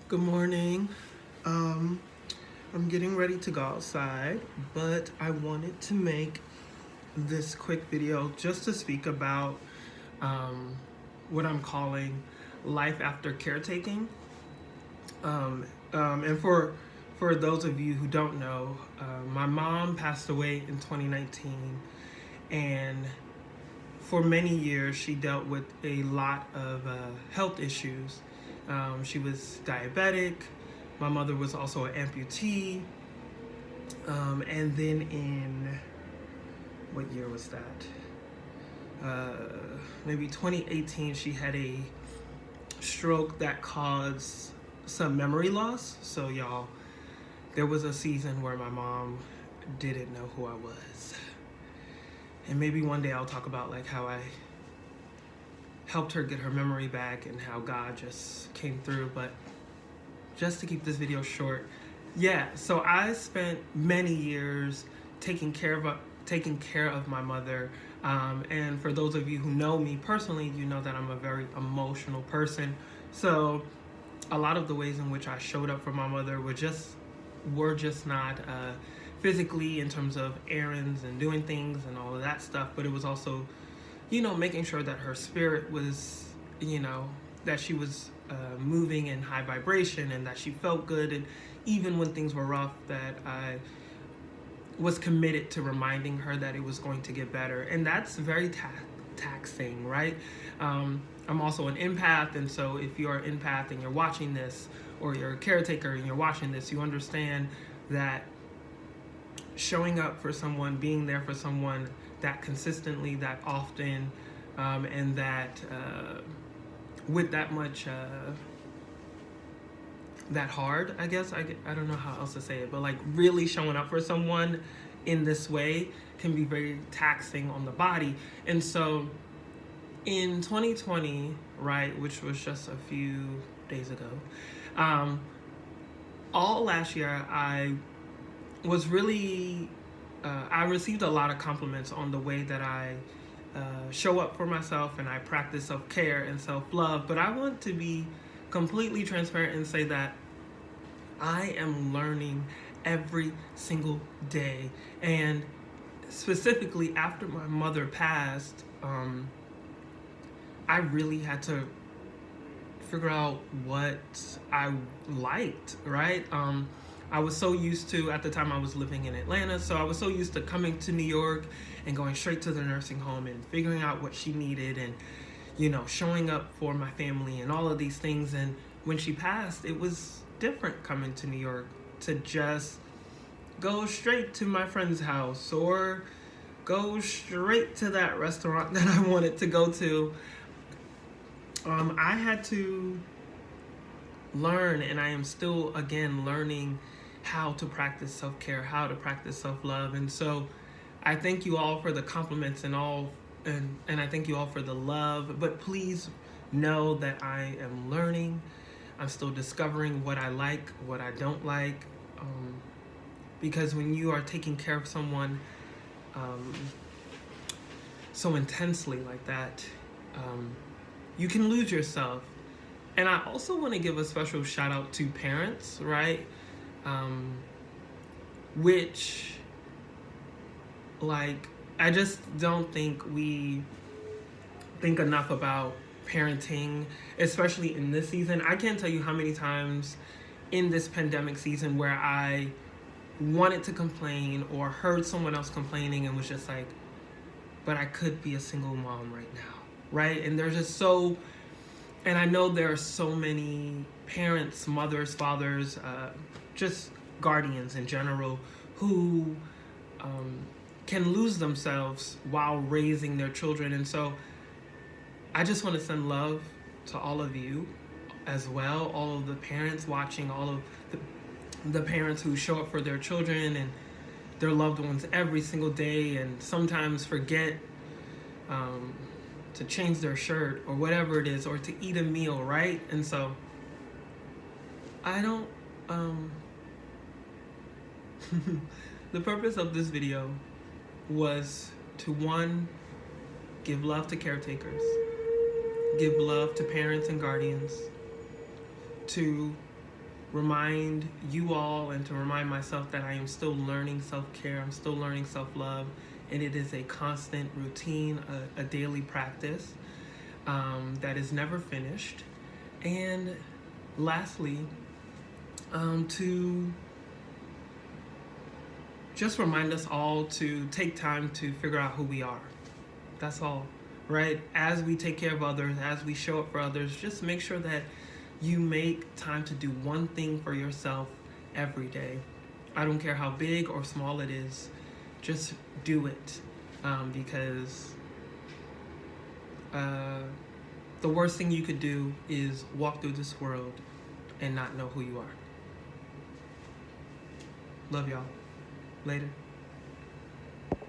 Good morning. Um, I'm getting ready to go outside, but I wanted to make this quick video just to speak about um, what I'm calling life after caretaking. And for those of you who don't know, my mom passed away in 2019, and for many years she dealt with a lot of health issues. She was diabetic. My mother was also an amputee. And then in what year was that? Maybe 2018, she had a stroke that caused some memory loss. So, y'all, there was a season where my mom didn't know who I was. And maybe one day I'll talk about like how I helped her get her memory back and how God just came through. But just to keep this video short, yeah, so I spent many years taking care of my mother. And for those of you who know me personally, you know that I'm a very emotional person. So a lot of the ways in which I showed up for my mother were just not physically, in terms of errands and doing things and all of that stuff, but it was also, making sure that her spirit was, that she was moving in high vibration and that she felt good. And even when things were rough, that I was committed to reminding her that it was going to get better. And that's very taxing, right? I'm also an empath, and so if you're an empath and you're watching this, or you're a caretaker and you're watching this, you understand that showing up for someone, being there for someone that consistently, that often, and that with that much, that hard, I guess, I don't know how else to say it, but like really showing up for someone in this way can be very taxing on the body. And so in 2020, right, which was just a few days ago, all last year I was really, I received a lot of compliments on the way that I show up for myself and I practice self-care and self-love. But I want to be completely transparent and say that I am learning every single day. And specifically after my mother passed, I really had to figure out what I liked, right? I was so used to, at the time I was living in Atlanta, so I was so used to coming to New York and going straight to the nursing home and figuring out what she needed and, showing up for my family and all of these things. And when she passed, it was different coming to New York, to just go straight to my friend's house or go straight to that restaurant that I wanted to go to. I had to learn, and I am still, again, learning how to practice self-care, how to practice self-love. And so I thank you all for the compliments and all, and I thank you all for the love, but please know that I am learning. I'm still discovering what I like, what I don't like, because when you are taking care of someone so intensely like that, you can lose yourself. And I also want to give a special shout out to parents, right? Which, like, I just don't think we think enough about parenting, especially in this season. I can't tell you how many times in this pandemic season where I wanted to complain or heard someone else complaining and was just like, but I could be a single mom right now, right? And there's just so, and I know there are so many parents, mothers, fathers, just guardians in general, who can lose themselves while raising their children. And so I just want to send love to all of you as well, all of the parents watching, all of the parents who show up for their children and their loved ones every single day and sometimes forget to change their shirt or whatever it is, or to eat a meal, right? And so I don't, the purpose of this video was to, one, give love to caretakers, give love to parents and guardians, to remind you all and to remind myself that I am still learning self-care. I'm still learning self-love, and it is a constant routine, a daily practice that is never finished. And lastly, to just remind us all to take time to figure out who we are. That's all, right? As we take care of others, as we show up for others, just make sure that you make time to do one thing for yourself every day. I don't care how big or small it is, just do it, because the worst thing you could do is walk through this world and not know who you are. Love y'all. Later.